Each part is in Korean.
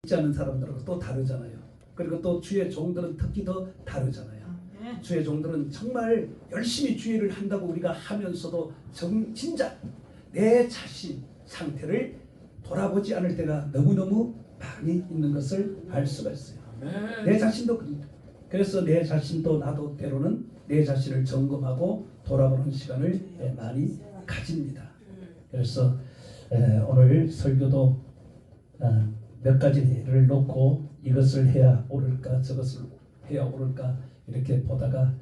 믿지 않는 사람들하고 또 다르잖아요. 그리고 또 주의 종들은 특히 더 다르잖아요. 주의 종들은 정말 열심히 주의를 한다고 우리가 하면서도 진짜 내 자신 상태를 돌아보지 않을 때가 너무너무 많이 있는 것을 알 수가 있어요. 내 자신도 그립니다. 그래서 내 자신도 나도 때로는 내 자신을 점검하고 돌아보는 시간을 많이 가집니다. 그래서 오늘 설교도 몇 가지를 놓고 이것을 해야 옳을까 저것을 해야 옳을까 이렇게 보다가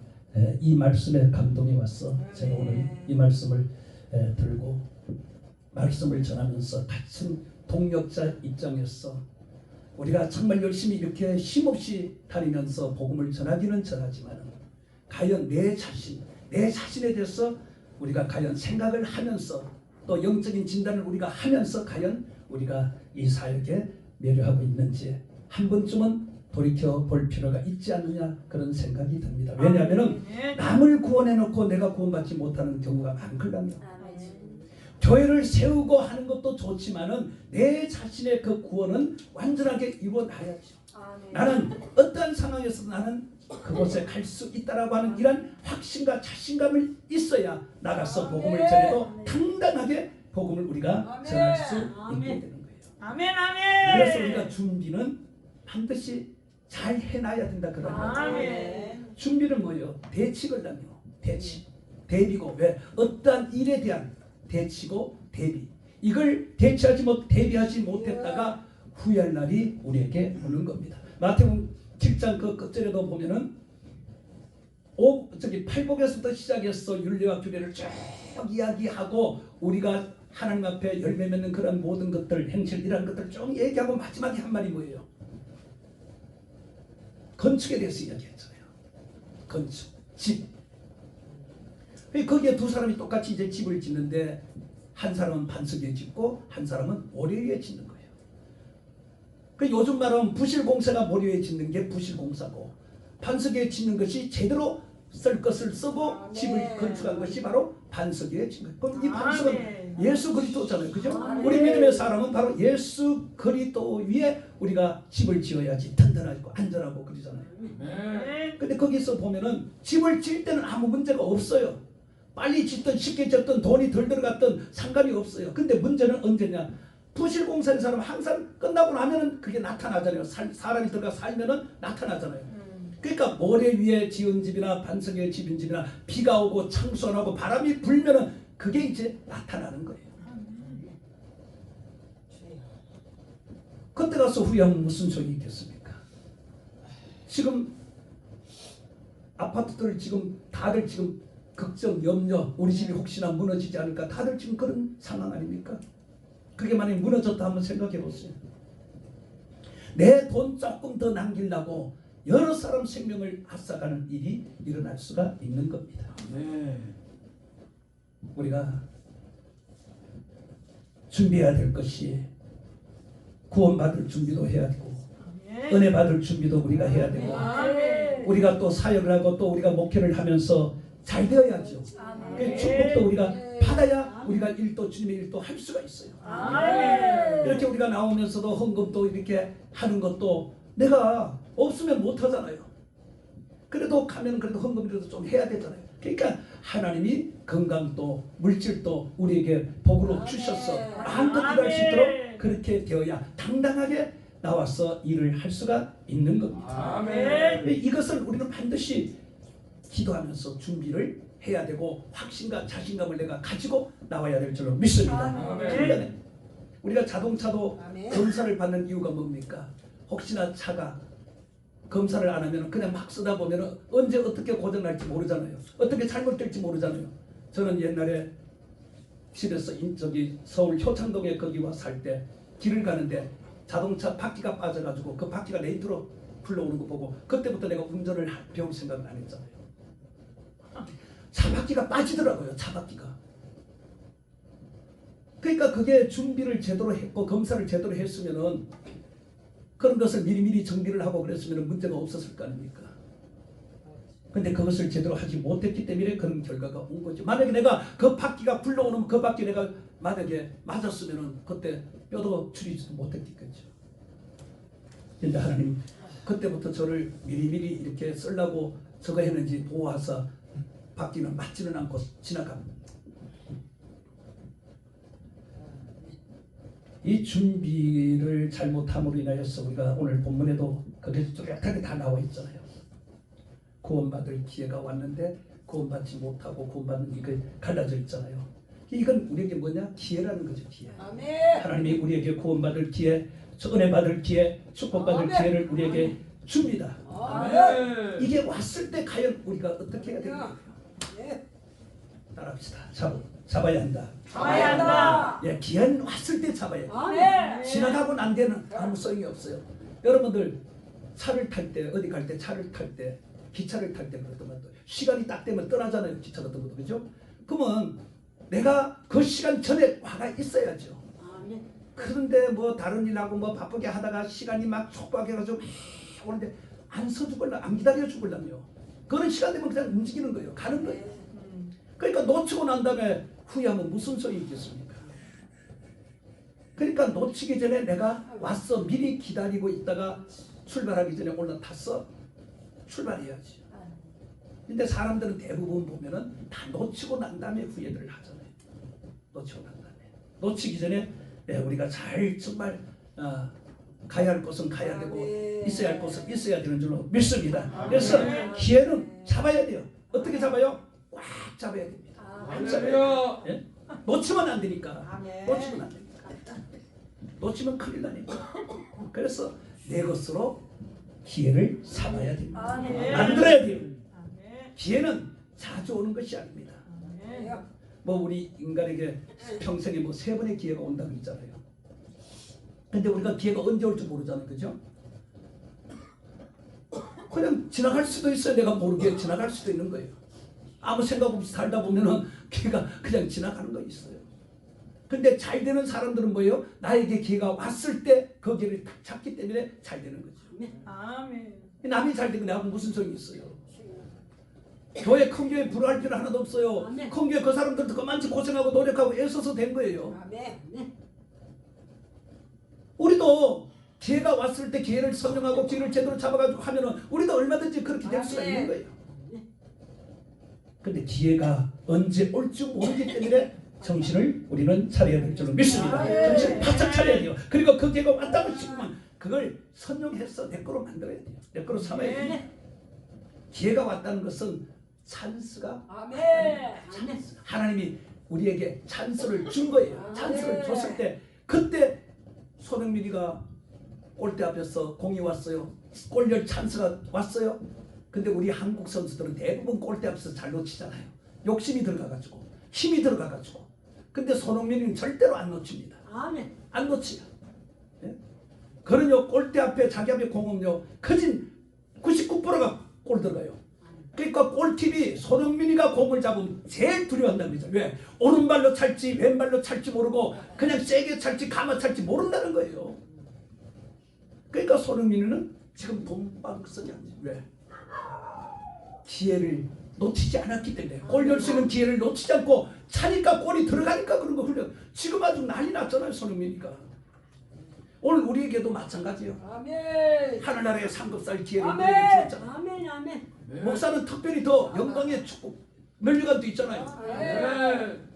이 말씀에 감동이 왔어. 제가 오늘 이 말씀을 들고 말씀을 전하면서 같은 동역자 입장에서 우리가 정말 열심히 이렇게 힘없이 다니면서 복음을 전하기는 전하지만 과연 내 자신에 대해서 우리가 과연 생각을 하면서 또 영적인 진단을 우리가 하면서 과연 우리가 이 사역에 매료하고 있는지 한 번쯤은 돌이켜 볼 필요가 있지 않느냐 그런 생각이 듭니다. 왜냐하면 남을 구원해놓고 내가 구원받지 못하는 경우가 많거든요. 교회를 세우고 하는 것도 좋지만은 내 자신의 그 구원은 완전하게 이루어나야죠. 나는 어떠한 상황에서 나는 그곳에 갈 수 있다라고 하는 이런 확신과 자신감을 있어야 나가서 복음을 전해도 당당하게 복음을 우리가 전할 수 있게 되는 거예요. 아멘, 아멘. 그래서 우리가 준비는 반드시 잘 해놔야 된다 그런 거예요. 준비는 뭐예요? 대치거든요. 대비고 왜 어떠한 일에 대한 대치고 대비. 이걸 대비하지 못했다가 후회할 날이 우리에게 오는 겁니다. 마태복음 7장 그 끝절에도 보면은 팔복에서부터 시작해서 율례와 규례를 쭉 이야기하고 우리가 하나님 앞에 열매 맺는 그런 모든 것들 행실 이런 것들 쭉 얘기하고 마지막에 한 말이 뭐예요? 건축에 대해서 이야기했잖아요. 건축, 집. 거기에 두 사람이 똑같이 이제 집을 짓는데 한 사람은 반석 위에 짓고 한 사람은 모래 위에 짓는 거예요. 요즘 말하면 부실공사가 모래 위에 짓는 게 부실공사고 반석 위에 짓는 것이 제대로 쓸 것을 쓰고 집을 건축한 것이 바로 반석 위에 짓는 거예요. 그럼 이 반석은 예수 그리스도잖아요. 그죠? 우리 믿음의 사람은 바로 예수 그리스도 위에 우리가 집을 지어야지 튼튼하고 안전하고 그러잖아요. 근데 거기서 보면은 집을 지을 때는 아무 문제가 없어요. 빨리 짓든 쉽게 짓든 돈이 덜 들어갔든 상관이 없어요. 근데 문제는 언제냐? 부실공사의 사람은 항상 끝나고 나면은 그게 나타나잖아요. 사람이 들어가 살면은 나타나잖아요. 그러니까 모래 위에 지은 집이나 반석 위에 지은 집이나 비가 오고 창수하고 바람이 불면은 그게 이제 나타나는 거예요. 그때 가서 후회하면 무슨 소용이 있겠습니까? 지금 아파트들 지금 다들 지금 걱정, 염려, 우리 집이 혹시나 무너지지 않을까 다들 지금 그런 상황 아닙니까? 그게 만약에 무너졌다 한번 생각해 보세요. 내 돈 조금 더 남기려고 여러 사람 생명을 앗아가는 일이 일어날 수가 있는 겁니다. 우리가 준비해야 될 것이 구원받을 준비도 해야 되고 은혜 받을 준비도 우리가 해야 되고 우리가 또 사역을 하고 또 우리가 목회를 하면서 잘 되어야죠. 그 축복도 우리가 받아야 우리가 일도 주님의 일도 할 수가 있어요. 이렇게 우리가 나오면서도 헌금도 이렇게 하는 것도 내가 없으면 못 하잖아요. 그래도 가면 그래도 헌금이라도 좀 해야 되잖아요. 그러니까 하나님이 건강도 물질도 우리에게 복으로 주셔서 마음껏 일할 수 있도록 그렇게 되어야 당당하게 나와서 일을 할 수가 있는 겁니다. 이것을 우리는 반드시 기도하면서 준비를 해야 되고 확신과 자신감을 내가 가지고 나와야 될 줄로 믿습니다. 우리가 자동차도 검사를 받는 이유가 뭡니까? 혹시나 차가 검사를 안 하면 그냥 막 쓰다 보면 언제 어떻게 고장날지 모르잖아요. 어떻게 잘못될지 모르잖아요. 저는 옛날에 집에서 서울 효창동에 거기와 살 때 길을 가는데 자동차 바퀴가 빠져가지고 그 바퀴가 레이트로 흘러오는 거 보고 그때부터 내가 운전을 배울 생각을 안 했잖아요. 차바퀴가 빠지더라고요. 차바퀴가. 그러니까 그게 준비를 제대로 했고 검사를 제대로 했으면은 그런 것을 미리미리 정비를 하고 그랬으면 문제가 없었을 거 아닙니까? 근데 그것을 제대로 하지 못했기 때문에 그런 결과가 온 거죠. 만약에 내가 그 바퀴가 굴러오는 그 바퀴 내가 만약에 맞았으면 그때 뼈도 추리지도 못했겠죠. 근데 하나님 그때부터 저를 미리미리 이렇게 쓰려고 저거 했는지 보아서 받기는 맞지는 않고 지나갑니다. 이 준비를 잘못함으로 인하여서 우리가 오늘 본문에도 그게 뚜렷하게 다 나와 있잖아요. 구원받을 기회가 왔는데 구원받지 못하고 구원받는 게 갈라져 있잖아요. 이건 우리에게 뭐냐? 기회라는 거죠. 기회. 아멘. 하나님이 우리에게 구원받을 기회, 은혜 받을 기회, 축복받을 기회를 우리에게 줍니다. 아멘. 이게 왔을 때 과연 우리가 어떻게 해야 되는가요? 예. 따라합시다. 잡아야 한다. 잡아야 한다. 예, 기한 왔을 때 잡아야 돼. 아멘. 지나가고 난 데는 아무 소용이 없어요. 여러분들 차를 탈 때, 어디 갈 때, 차를 탈 때, 기차를 탈 때 그랬던 것도 시간이 딱 되면 떠나잖아요. 기차 같은 것도. 그죠? 그러면 내가 그 시간 전에 와가 있어야죠. 아멘. 그런데 뭐 다른 일하고 뭐 바쁘게 하다가 시간이 막 촉박해가지고 오는데 안 서 죽을라, 안 기다려 죽을라며. 그런 시간 되면 그냥 움직이는 거예요. 가는 거예요. 그러니까 놓치고 난 다음에 후회하면 무슨 소용이 있겠습니까? 그러니까 놓치기 전에 내가 왔어. 미리 기다리고 있다가 출발하기 전에 올라탔어. 출발해야지. 근데 사람들은 대부분 보면은 다 놓치고 난 다음에 후회를 하잖아요. 놓치고 난 다음에. 놓치기 전에 우리가 잘 정말 가야 할 곳은 가야 되고 있어야 할 곳은 있어야 되는 줄로 믿습니다. 그래서 기회는 잡아야 돼요. 어떻게 잡아요? 꽉 잡아야 됩니다. 꽉 잡아야 돼요. 예? 놓치면 안 되니까. 놓치면 안 됩니다. 놓치면 큰일 나니까. 그래서 내 것으로 기회를 삼아야 됩니다. 만들어야 돼요. 기회는 자주 오는 것이 아닙니다. 뭐 우리 인간에게 평생에 뭐 3번의 기회가 온다고 그러잖아요. 근데 우리가 기회가 언제 올지 모르잖아요. 그죠? 그냥 지나갈 수도 있어요. 내가 모르게 지나갈 수도 있는 거예요. 아무 생각 없이 살다 보면은 기회가 그냥 지나가는 거 있어요. 근데 잘 되는 사람들은 뭐예요? 나에게 기회가 왔을 때 그 기회를 딱 잡기 때문에 잘 되는 거죠. 아멘. 남이 잘 되고 내가 무슨 소용이 있어요? 교회 큰 교회 부러워할 필요 하나도 없어요. 아멘. 큰 교회 그 사람들도 그만치 고생하고 노력하고 애써서 된 거예요. 아멘. 우리도 기회가 왔을 때 기회를 선정하고 기회를 제대로 잡아가지고 하면은 우리도 얼마든지 그렇게 될 수가 있는 거예요. 근데 기회가 언제 올지 모르기 때문에 정신을 우리는 차려야 될 줄로 믿습니다. 정신을 바짝 차려야 돼요. 그리고 그 기회가 왔다고 싶으면 그걸 선용해서 내 거로 만들어야 돼요. 내 거로 삼아야 돼요. 기회가 왔다는 것은 찬스가 찬스. 하나님이 우리에게 찬스를 준 거예요. 찬스를 줬을 때 그때 손흥민이가 골대 앞에서 공이 왔어요. 골열 찬스가 왔어요. 근데 우리 한국 선수들은 대부분 골대 앞에서 잘 놓치잖아요. 욕심이 들어가가지고 힘이 들어가가지고. 근데 손흥민은 절대로 안 놓칩니다. 안 놓치요. 예? 그런요 골대 앞에 자기 앞에 공은요 커진 99%가 골 들어가요. 그러니까 골팁이 손흥민이가 공을 잡으면 제일 두려워한다는 거죠. 왜? 오른발로 찰지 왼발로 찰지 모르고 그냥 세게 찰지 감아 찰지 모른다는 거예요. 그러니까 손흥민은 지금 돈방 쓰지 않지. 왜? 기회를 놓치지 않았기 때문에 골 열 수 있는 기회를 놓치지 않고 차니까 골이 들어가니까 그런 거 흘려. 지금 아주 난리 났잖아요. 손흥민이가. 오늘 우리에게도 마찬가지예요. 하늘나라의 삼겹살 기회를 우리에게 주었잖아요. 목사는 특별히 더 영광의 축복 면류관도 있잖아요.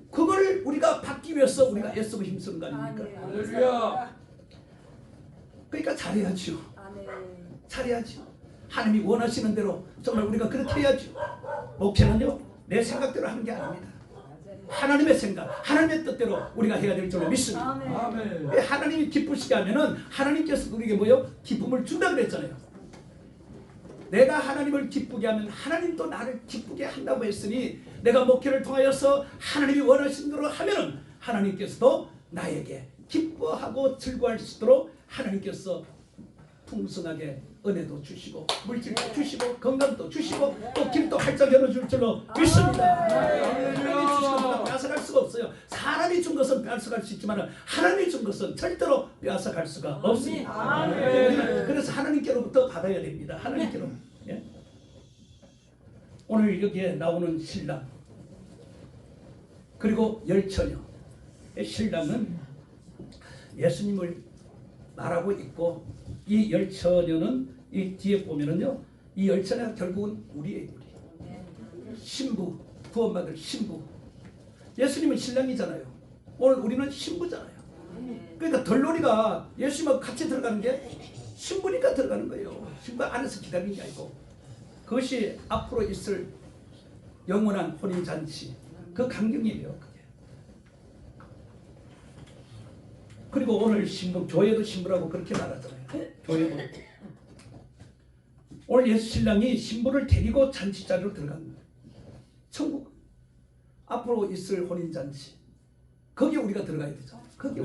그걸 우리가 받기 위해서 우리가 애쓰고 힘쓰는 거 아닙니까? 그러니까 잘해야죠. 잘해야죠. 하나님이 원하시는 대로 정말 우리가 그렇게 해야죠. 목회는요 내 생각대로 하는 게 아닙니다. 하나님의 생각, 하나님의 뜻대로 우리가 해야 될 줄로 믿습니다. 하나님이 기쁘시게 하면은 하나님께서 우리에게 뭐요? 기쁨을 준다 그랬잖아요. 내가 하나님을 기쁘게 하면 하나님도 나를 기쁘게 한다고 했으니 내가 목회를 통하여서 하나님이 원하시는 대로 하면은 하나님께서도 나에게 기뻐하고 즐거워할 수 있도록 하나님께서 풍성하게 은혜도 주시고 물질도 주시고 건강도 주시고 또 길도 활짝 열어줄 줄로 믿습니다. 하나님이 주신 것보다 빼앗아갈 수가 없어요. 사람이 준 것은 빼앗아갈 수 있지만 하나님이 준 것은 절대로 빼앗아갈 수가 없습니다. 그래서 하나님께로부터 받아야 됩니다. 하나님께로. 예? 오늘 여기에 나오는 신랑 그리고 열처녀 신랑은 예수님을 말하고 있고 이 열처녀는 이 뒤에 보면은요 이 열처녀가 결국은 우리의 우리 신부 구원받을 신부 예수님은 신랑이잖아요. 오늘 우리는 신부잖아요. 그러니까 덜놀이가 예수님하고 같이 들어가는 게 신부니까 들어가는 거예요. 신부 안에서 기다리는 게 아니고 그것이 앞으로 있을 영원한 혼인잔치 그 강경이에요. 그게. 그리고 오늘 신부 교회도 신부라고 그렇게 말하잖아요. 교회도 오늘 예수 신랑이 신부를 데리고 잔치자리로 들어간 거예요. 천국 앞으로 있을 혼인잔치 거기에 우리가 들어가야 되죠. 거기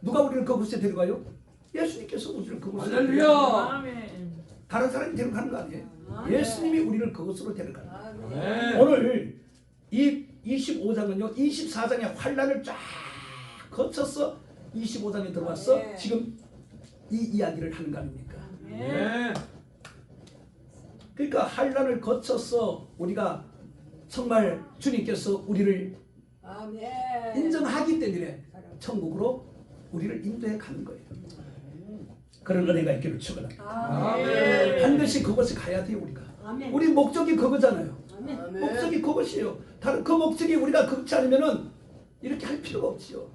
누가 우리를 그곳에 데려가요? 예수님께서 우리를 그곳에 데려가요. 아멘. 다른 사람이 데려가는 거 아니에요. 예수님이 우리를 그곳으로 데려가는 거예요. 아멘. 오늘 이 25장은요 24장의 환란을 쫙 거쳐서 25장에 들어와서 지금 이 이야기를 하는 거 아닙니까? 아멘. 그러니까 환란을 거쳐서 우리가 정말 주님께서 우리를 인정하기 때문에 천국으로 우리를 인도해 가는 거예요. 그런 은혜가 있기를 축원합니다. 아멘. 반드시 그곳에 가야 돼요 우리가. 우리 목적이 그거잖아요. 목적이 그것이에요. 다른 그 목적이 우리가 그렇지 않으면은 이렇게 할 필요가 없지요.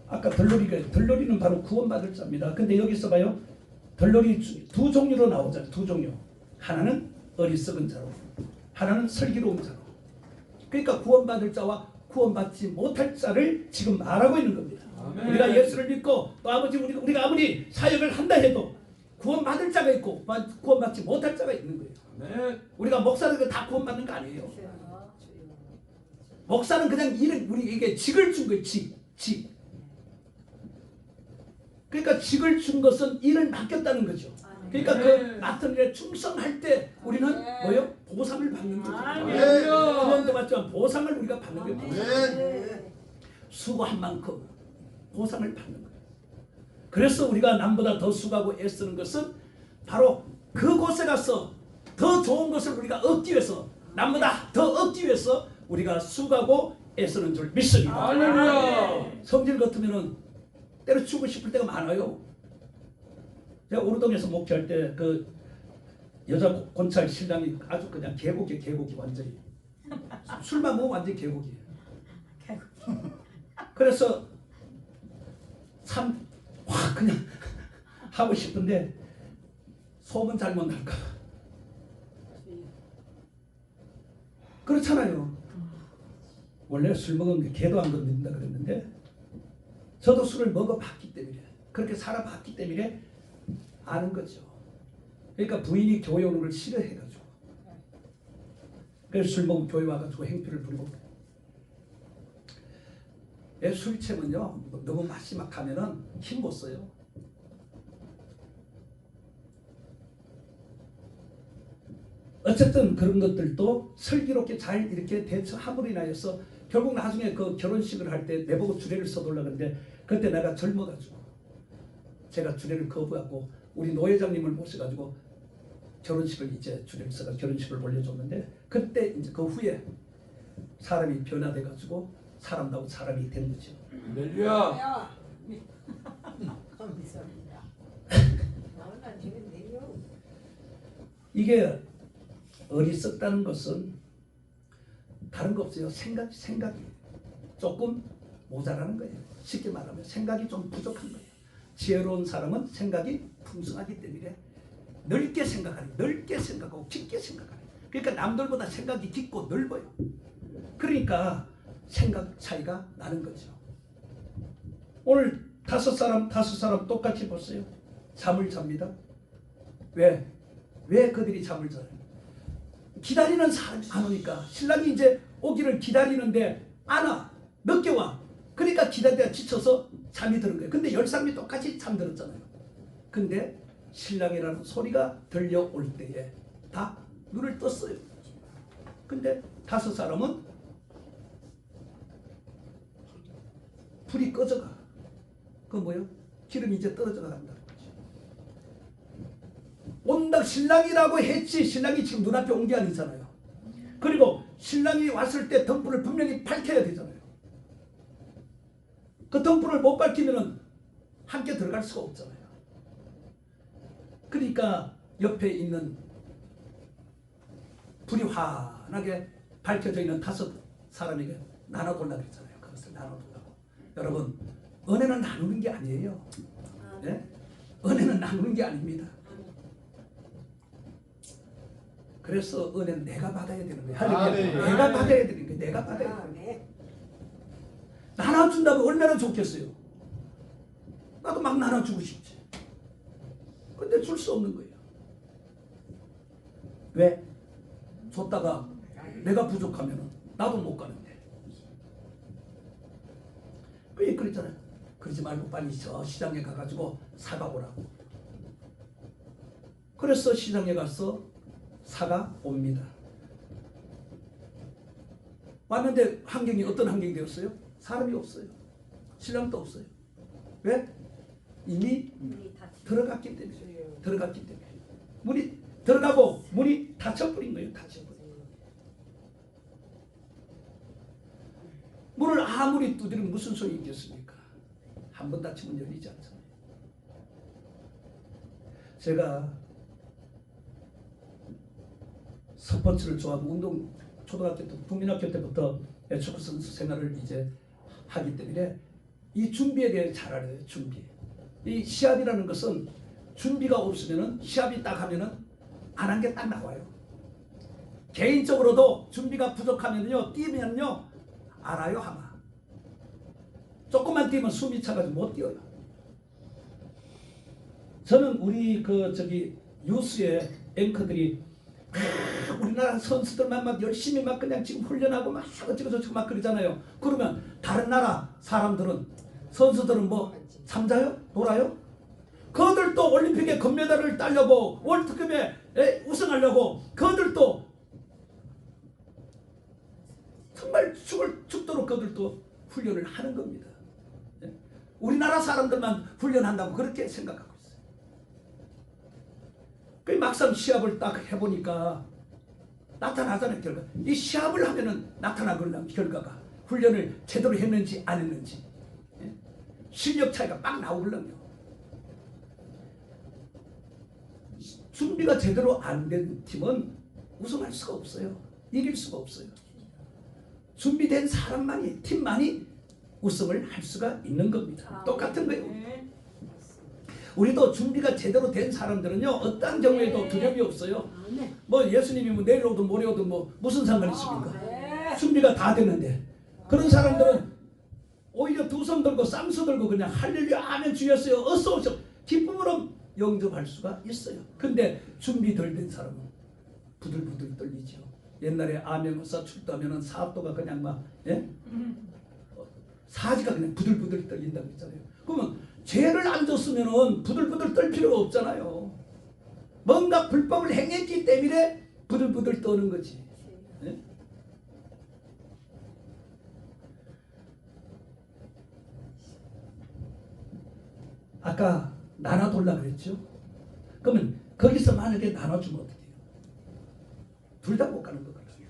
아까 덜놀이는 바로 구원받을 자입니다. 근데 여기서 봐요. 덜놀이 두 종류로 나오잖아요. 두 종류. 하나는 어리석은 자로, 하나는 슬기로운 자로. 그러니까 구원받을 자와 구원받지 못할 자를 지금 말하고 있는 겁니다. 아멘. 우리가 예수를 믿고 또 우리가 아무리 사역을 한다 해도 구원받을 자가 있고 구원받지 못할 자가 있는 거예요. 아멘. 우리가 목사는 다 구원받는 거 아니에요. 목사는 그냥 일을 우리에게 직을 준 거예요. 직. 그러니까 직을 준 것은 일을 맡겼다는 거죠. 그러니까 그 맡은 일에 충성할 때 우리는 뭐요? 보상을 받는 거죠. 구원도 받지만 보상을 우리가 받는 거예요. 보상. 수고한 만큼 보상을 받는 거예요. 그래서 우리가 남보다 더 수고하고 애쓰는 것은 바로 그곳에 가서 더 좋은 것을 우리가 얻기 위해서 남보다 더 얻기 위해서 우리가 수고하고 애쓰는 줄 믿습니다. 할렐루야. 성질 같으면은 때려치우고 싶을 때가 많아요. 제가 오르동에서 목회할 때 그 여자 권찰 신랑이 아주 그냥 개고기 완전히 술만 먹으면 완전히 개고기예요. 그래서 참 확 그냥 하고 싶은데 소문 잘못 날까 봐. 그렇잖아요. 원래 술 먹으면 개도 안 건든다 그랬는데 저도 술을 먹어봤기 때문에 그렇게 살아봤기 때문에 아는 거죠. 그러니까 부인이 교회 오는 걸 싫어해가지고 그래서 술 먹으면 교회 와가지고 행패를 부리고 술 취하면요 너무 마지막하면은 힘 못 써요. 어쨌든 그런 것들도 슬기롭게 잘 이렇게 대처함으로 인하여서 결국 나중에 그 결혼식을 할 때 내보고 주례를 써달라 그러는데 그때 내가 젊어가지고 제가 주례를 거부하고 우리 노회장님을 모셔가지고 결혼식을 이제 주례를 써가 결혼식을 올려줬는데 그때 이제 그 후에 사람이 변화돼가지고 사람다운 사람이 된 거죠. 할렐루야. 이게 어리석다는 것은 다른 거 없어요. 생각이 조금 모자라는 거예요. 쉽게 말하면 생각이 좀 부족한 거예요. 지혜로운 사람은 생각이 풍성하기 때문에 넓게 생각하고 깊게 생각하는. 그러니까 남들보다 생각이 깊고 넓어요. 그러니까 생각 차이가 나는 거죠. 오늘 다섯 사람 똑같이 보세요. 잠을 잡니다. 왜 그들이 잠을 자요? 기다리는 사람이 안 오니까 신랑이 이제 오기를 기다리는데 안 와. 늦게 와. 그러니까 기다리다가 지쳐서 잠이 드는 거예요. 근데 10사람이 똑같이 잠들었잖아요. 근데 신랑이라는 소리가 들려올 때에 다 눈을 떴어요. 근데 5사람은 불이 꺼져가. 그 뭐예요? 기름이 이제 떨어져 간다는 거지. 온다 신랑이라고 했지 신랑이 지금 눈앞에 온 게 아니잖아요. 그리고 신랑이 왔을 때 등불을 분명히 밝혀야 되잖아요. 그 등불을 못 밝히면은 함께 들어갈 수가 없잖아요. 그러니까 옆에 있는 불이 환하게 밝혀져 있는 5 사람에게 나눠달라고 했잖아요. 그것을 나눠달라고. 여러분, 은혜는 나누는 게 아니에요. 네? 은혜는 나누는 게 아닙니다. 그래서 은혜는 내가 받아야 되는 거예요. 할렐루야. 내가 받아야 되는 거예요. 내가 받아야 되는 거예요. 나눠준다면 얼마나 좋겠어요. 나도 막 나눠주고 싶지. 근데 줄 수 없는 거예요. 왜? 줬다가 내가 부족하면 나도 못 가는데. 왜 그랬잖아요. 그러지 말고 빨리 저 시장에 가가지고 사가오라고. 그래서 시장에 가서 사가 옵니다. 왔는데 환경이 어떤 환경이 되었어요? 사람이 없어요. 신랑도 없어요. 왜? 이미 들어갔기 때문에. 들어갔기 때문에. 문이 들어가고 문이 닫혀버린 거예요. 닫혀버린 거예요. 문을 아무리 두드리면 무슨 소용이 있겠습니까? 한 번 닫히면 열리지 않잖아요. 제가 스포츠를 좋아하고 운동 초등학교 때 국민학교 때부터 축구 선수 생활을 이제 하기 때문에 이 준비에 대해 잘 알아요. 준비. 이 시합이라는 것은 준비가 없으면은 시합이 딱 하면은 안 한 게 딱 나와요. 개인적으로도 준비가 부족하면요 뛰면요 알아요 아마. 조금만 뛰면 숨이 차가지고 못 뛰어요. 저는 우리 뉴스의 앵커들이 우리나라 선수들만 막 열심히 막 그냥 지금 훈련하고 막 어쩌고저쩌고 막 그러잖아요. 그러면 다른 나라 사람들은 선수들은 뭐 잠자요? 놀아요? 그들도 올림픽에 금메달을 따려고 월드컵에 우승하려고 그들도 정말 죽도록 그들도 훈련을 하는 겁니다. 우리나라 사람들만 훈련한다고 그렇게 생각하고 있어요. 그 막상 시합을 딱 해보니까 나타나잖아요. 결과. 이 시합을 하면은 나타나거든요. 결과가 훈련을 제대로 했는지 안 했는지 실력 차이가 막 나오거든요. 준비가 제대로 안 된 팀은 우승할 수가 없어요. 이길 수가 없어요. 준비된 사람만이 팀만이 우승을 할 수가 있는 겁니다. 똑같은 거예요. 우리도 준비가 제대로 된 사람들은요 어떤 경우에도 두려움이 없어요. 뭐 예수님이 뭐 내일 오든 모레 오든 뭐 무슨 상관이 있습니까? 준비가 다 됐는데 그런 사람들은 오히려 두 손 들고 쌍수 들고 그냥 할렐루야 아멘 주였어요 어서 오셔 기쁨으로 영접할 수가 있어요. 근데 준비 덜 된 사람은 부들부들 떨리죠. 옛날에 암행어사 출두하면은 사업도가 그냥 막 사지가 그냥 부들부들 떨린다고 했잖아요. 그러면 죄를 안 줬으면은 부들부들 떨 필요가 없잖아요. 뭔가 불법을 행했기 때문에 부들부들 떠는 거지. 네? 아까 나눠달라 그랬죠? 그러면 거기서 만약에 나눠주면 어떻게 해요? 둘 다 못 가는 것 같아요.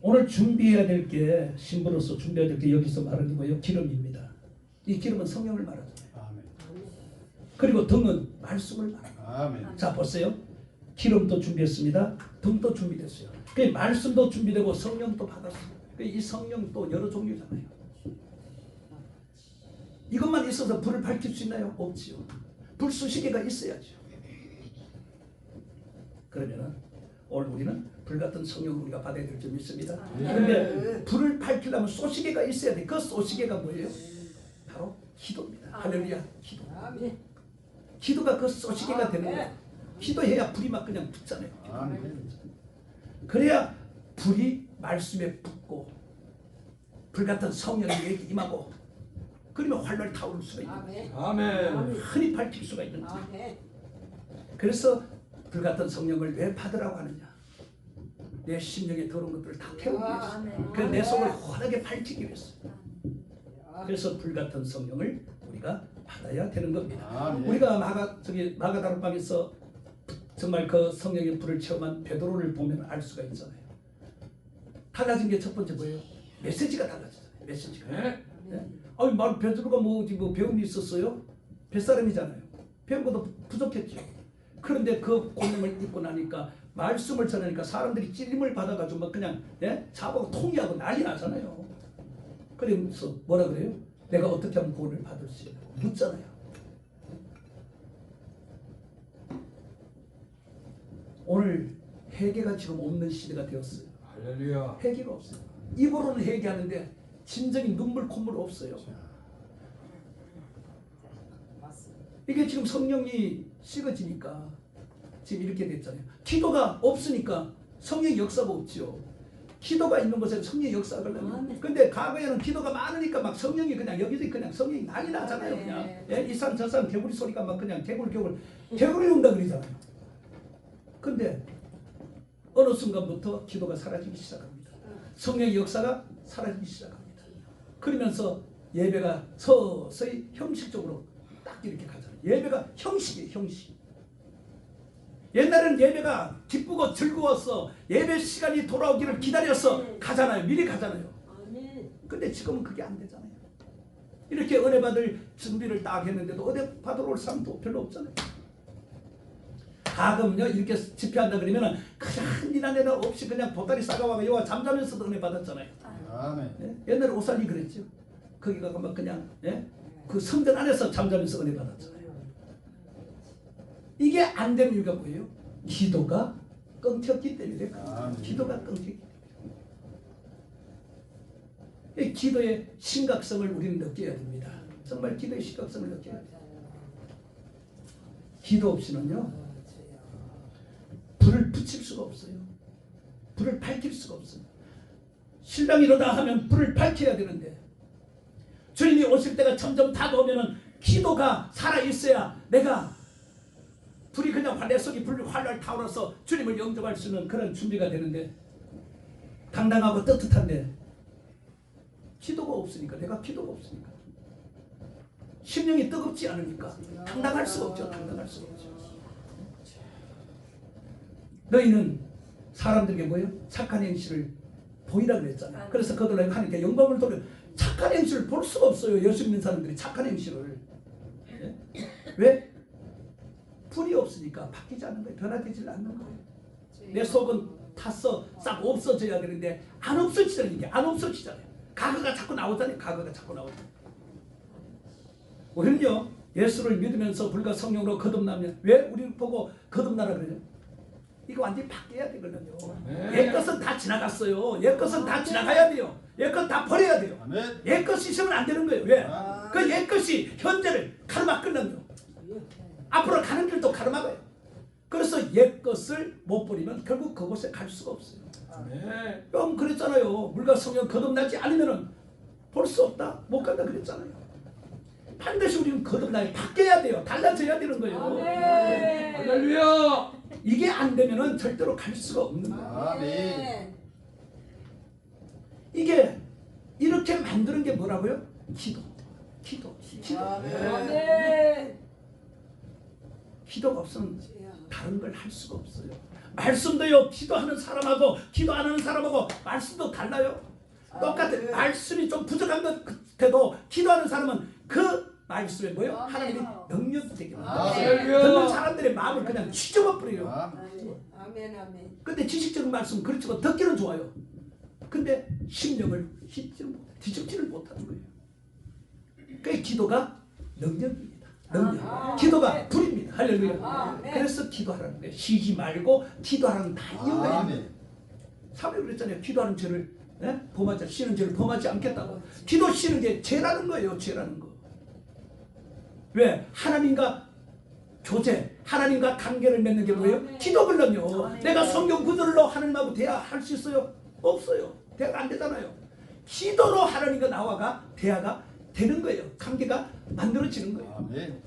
오늘 준비해야 될 게 신부로서 준비해야 될 게 여기서 말하는 게 뭐예요? 기름입니다. 이 기름은 성령을 말하잖아요. 아멘. 그리고 등은 말씀을 말해요. 아멘. 자 보세요. 기름도 준비했습니다. 등도 준비됐어요. 그 말씀도 준비되고 성령도 받았어요. 이 성령도 여러 종류잖아요. 이것만 있어서 불을 밝힐 수 있나요? 없지요. 불수시개가 있어야죠. 그러면은 오늘 우리는 불 같은 성령을 우리가 받아야 될 줄 믿습니다. 그런데 불을 밝히려면 소시개가 있어야 돼. 그 소시개가 뭐예요? 바로 기도입니다. 할렐루야. 기도. 기도가 그 소시개가 되는 거예요. 기도해야 불이 막 그냥 붙잖아요. 아멘. 그래야 불이 말씀에 붙고 불 같은 성령에게 임하고 그러면 활활 타오를 수가 있는 거예요. 아멘. 흔히 밝힐 수가 있는 거예요. 그래서 불 같은 성령을 왜 받으라고 하느냐? 내 심령에 더러운 것들을 다 태우기 위해서. 그래서 내 속을 환하게 밝히기 위해서. 그래서 불 같은 성령을 우리가 받아야 되는 겁니다. 아멘. 우리가 마가다락방에서 정말 그 성령의 불을 체험한 베드로를 보면 알 수가 있잖아요. 달라진 게 첫 번째 뭐예요? 메시지가 달라지잖아요. 메시지가. 네. 네? 아니 말 베드로가 뭐 배움이 있었어요? 뱃사람이잖아요. 배운 것도 부족했죠. 그런데 그 권능을 입고 나니까 말씀을 전하니까 사람들이 찔림을 받아가지고 막 그냥 자보고 통이하고 난리 나잖아요. 그래서 뭐라 그래요? 내가 어떻게 하면 구원을 받을 수 있냐 묻잖아요. 오늘 회개가 지금 없는 시대가 되었어요. 할렐루야. 회개가 없어요. 입으로는 회개하는데 진정이 눈물 콧물 없어요. 이게 지금 성령이 식어지니까 지금 이렇게 됐잖아요. 기도가 없으니까 성령의 역사가 없죠. 기도가 있는 곳에 성령의 역사가 하려면. 근데 과거에는 기도가 많으니까 막 성령이 그냥 여기서 그냥 성령이 난리 나잖아요. 그냥 이 산 저 산 개구리 소리가 막 그냥 개구리 온다 그러잖아요. 근데 어느 순간부터 기도가 사라지기 시작합니다. 성령의 역사가 사라지기 시작합니다. 그러면서 예배가 서서히 형식적으로 딱 이렇게 가잖아요. 예배가 형식이에요. 형식. 옛날에는 예배가 기쁘고 즐거워서 예배 시간이 돌아오기를 기다려서 가잖아요. 미리 가잖아요. 근데 지금은 그게 안 되잖아요. 이렇게 은혜 받을 준비를 딱 했는데도 은혜 받으러 올 사람도 별로 없잖아요. 가끔요 이렇게 집회한다 그러면은 큰 일한 애가 없이 그냥 보따리 싸가와가 여와 잠자면서도 은혜 받았잖아요. 아멘. 옛날에 오살이 그랬죠. 거기 가서 막 그냥 그 성전 안에서 잠자면서 은혜 받았잖아요. 이게 안 되는 이유가 뭐예요? 기도가 끊겼기 때문에. 기도가 끊겼기 때문에. 기도의 심각성을 우리는 느껴야 됩니다. 정말 기도의 심각성을 느껴야 돼요. 기도 없이는요 불을 붙일 수가 없어요. 불을 밝힐 수가 없어요. 신랑이 일어나 하면 불을 밝혀야 되는데 주님이 오실 때가 점점 다가오면은 기도가 살아있어야 내가 불이 그냥 내 속이 불이 활활 타오르서 주님을 영접할 수 있는 그런 준비가 되는데 당당하고 떳떳한데 기도가 없으니까 내가 기도가 없으니까 심령이 뜨겁지 않으니까 당당할 수가 없죠. 당당할 수가 없죠. 너희는 사람들에게 뭐예요? 착한 행실을 보이라 그랬잖아요. 그래서 그들에게 하나님께 영광을 돌려 착한 행실을 볼 수가 없어요. 예수 믿는 사람들이 착한 행실을. 네? 왜? 불이 없으니까 바뀌지 않는 거예요. 변화되지 않는 거예요. 내 속은 탔어 싹 없어져야 되는데 안 없어지잖아요. 이게 안 없어지잖아요. 과거가 자꾸 나오잖아요. 과거가 자꾸 나오잖아요. 우리는요 예수를 믿으면서 불과 성령으로 거듭나면 왜 우리를 보고 거듭나라 그래요? 이거 완전히 바뀌어야 되거든요. 옛 것은 다 지나갔어요. 옛 것은 다 지나가야 돼요. 옛 것 다 버려야 돼요. 옛 것이 있으면 안 되는 거예요. 왜? 그 옛 것이 현재를 가로막거든요. 앞으로 가는 길도 가로막아요. 그래서 옛 것을 못 버리면 결국 그곳에 갈 수가 없어요. 형 그랬잖아요. 물과 성령 거듭나지 않으면 볼 수 없다. 못 간다 그랬잖아요. 반드시 우리는 거듭나야 바뀌어야 돼요. 달라져야 되는 거예요. 할렐루야. 이게 안 되면은 절대로 갈 수가 없는 거예요. 아멘. 이게 이렇게 만드는 게 뭐라고요? 기도. 기도가 없으면 다른 걸 할 수가 없어요. 말씀도요 기도하는 사람하고 기도 안 하는 사람하고 말씀도 달라요. 똑같은 말씀이 좀 부족한 것 같아도 기도하는 사람은 그 말씀에 뭐예요? 하나님이 능력이 되게 듣는 사람들의 마음을 그냥 휘저어 버려요. 아멘. 근데 지식적인 말씀 그렇지만 듣기는 좋아요. 근데 심령을 뒤집지를 못하는 거예요. 그 기도가 능력입니다. 능력. 기도가 불입니다. 할렐루야. 그래서 기도하라는 거예요. 쉬지 말고 기도하라는 다 이유가 있는. 사람이 그랬잖아요. 기도하는 죄를 범하지 쉬는 죄를 범하지 않겠다고. 기도 쉬는 게 죄라는 거예요. 죄라는 거. 왜? 하나님과 교제, 하나님과 관계를 맺는 게 뭐예요? 기도거든요. 내가 성경 구절로 하나님하고 대화할 수 있어요? 없어요. 대화가 안 되잖아요. 기도로 하나님과 나와가 대화가 되는 거예요. 관계가 만들어지는 거예요. 아멘.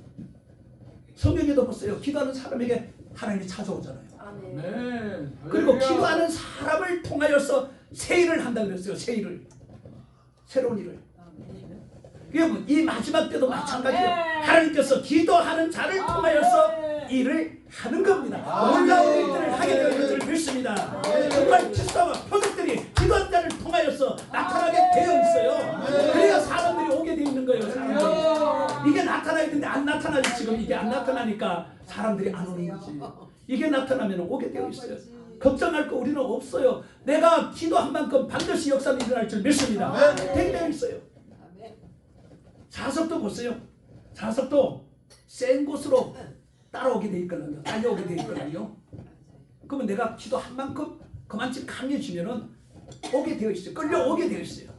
성경에도 보세요. 기도하는 사람에게 하나님이 찾아오잖아요. 아멘. 그리고 할렐루야. 기도하는 사람을 통하여서 새 일을 한다고 그랬어요. 새 일을. 새로운 일을. 여러분 이 마지막 때도 마찬가지예요. 하나님께서 기도하는 자를 통하여서 일을 하는 겁니다. 아멘. 놀라운 일들을 하게 되는 줄 믿습니다. 정말 기사와 표적들이 기도한 자를 통하여서 나타나게 되어 있어요. 그래야 사람들이 오게 되어 있는 거예요. 사람들이. 이게 나타나야 되는데 안 나타나지. 지금 이게 안 나타나니까 사람들이 안 오는 거지. 이게 나타나면 오게 되어 있어요. 걱정할 거 우리는 없어요. 내가 기도한 만큼 반드시 역사는 일어날 줄 믿습니다. 되게 되어 있어요. 자석도 보세요. 자석도 센 곳으로 따라오게 돼 있거든요. 달려오게 돼 있거든요. 그러면 내가 기도한 만큼 그만큼 강해지면은 오게 되어 있어요. 끌려오게 되어 있어요.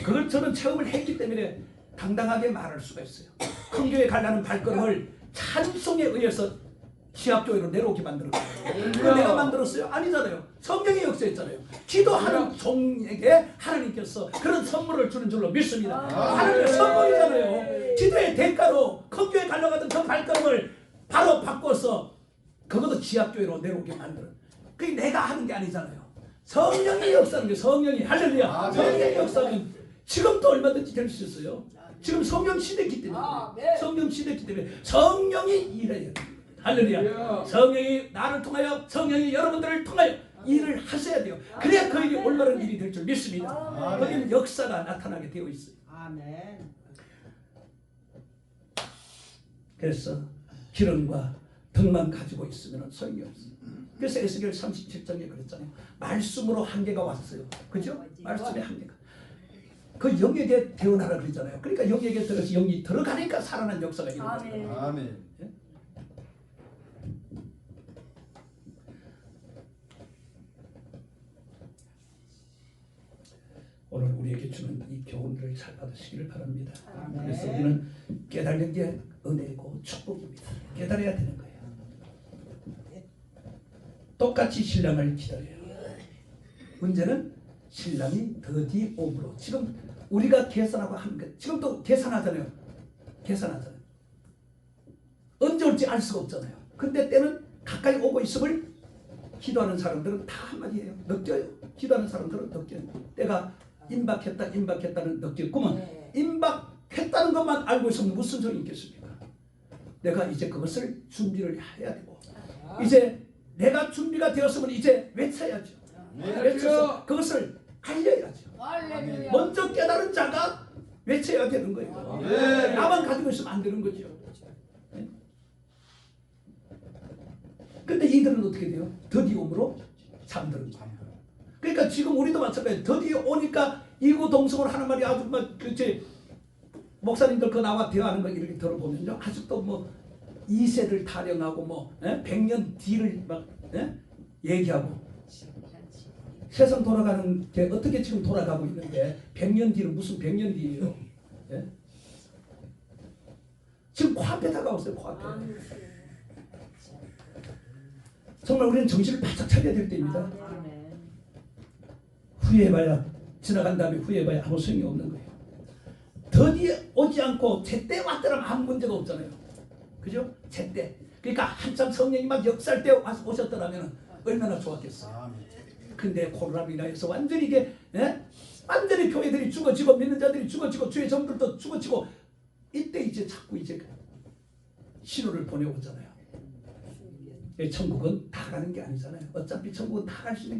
그걸 저는 체험을 했기 때문에 당당하게 말할 수가 있어요. 큰 교회 가려는 발걸음을 찬송에 의해서 지압교회로 내려오게 만들었거든요. 그거 내가 만들었어요? 아니잖아요. 성경이 역사했잖아요. 기도하는 종에게 하나님께서 그런 선물을 주는 줄로 믿습니다. 하나님의 선물이잖아요. 기도의 대가로 큰 교회 가려고 하던 그 발걸음을 바로 바꿔서 그것도 지압교회로 내려오게 만들어. 그게 내가 하는 게 아니잖아요. 성령이 역사하는 게 성령이 할렐루야. 성령의 역사는 지금도 얼마든지 될 수 있어요. 지금 성령 시대이기 때문에 성령 시대이기 때문에 성령이 일해야 돼요. 할렐루야. 성령이 나를 통하여 성령이 여러분들을 통하여 일을 하셔야 돼요. 그래야 그 일이 올바른 일이 될 줄 믿습니다. 거기는 역사가 나타나게 되어 있어요. 아멘. 그래서 기름과 등만 가지고 있으면 소용이 없어요. 그래서 에스겔 37장에 그랬잖아요. 말씀으로 한계가 왔어요. 그죠? 말씀의 한계가. 그 영역에 태어나라 그러잖아요. 그러니까 영역에 들어서 영이 들어가니까 살아난 역사가 일어나요. 아멘. 오늘 우리에게 주는 이 교훈들을 잘 받으시기를 바랍니다. 그래서 우리는 깨달는 게 은혜고 축복입니다. 깨달아야 되는 거예요. 똑같이 신랑을 기다려요. 문제는 신랑이 더디 오므로 지금 우리가 계산하고 하는 것 지금도 계산하잖아요. 계산하잖아요. 언제 올지 알 수가 없잖아요. 근데 때는 가까이 오고 있음을 기도하는 사람들은 다 한마디예요. 느껴요. 기도하는 사람들은 느껴요. 때가 임박했다는 느끼고만 임박했다는 것만 알고 있으면 무슨 소용이 있겠습니까? 내가 이제 그것을 준비를 해야 되고 이제 내가 준비가 되었으면 이제 외쳐야죠. 외쳐서 그것을 알려야죠. 먼저 깨달은 자가 외쳐야 되는 거예요. 나만 가지고 있으면 안 되는 거죠. 근데 이들은 어떻게 돼요? 더디움으로 잠드는 거예요. 그러니까 지금 우리도 마찬가지예요. 드디어 오니까 이구동성으로 하는 말이 아주 막 그치 목사님들 그 나와 대화하는 거 이렇게 들어보면요 아직도 뭐 2세를 타령하고 뭐 100년 뒤를 막 얘기하고 세상 돌아가는 게 어떻게 지금 돌아가고 있는데 100년 뒤는 무슨 100년 뒤예요? 예? 지금 코앞에 다가왔어요. 코앞에. 정말 우리는 정신을 바짝 차려야 될 때입니다. 후회해봐야 지나간 다음에 후회해봐야 아무 소용이 없는 거예요. 드디어 오지 않고 제때 왔더라면 아무 문제가 없잖아요. 그죠? 제때. 그러니까 한참 성령이 막 역사할 때 와서 오셨더라면 얼마나 좋았겠어요. 근데 코로나로 인해서 완전히 이게 완전히 교회들이 죽어지고 믿는 자들이 죽어지고 주의 종들도 죽어지고 이때 이제 자꾸 이제 신호를 보내오잖아요. 천국은 다 가는 게 아니잖아요. 어차피 천국은 다 갈 수 있는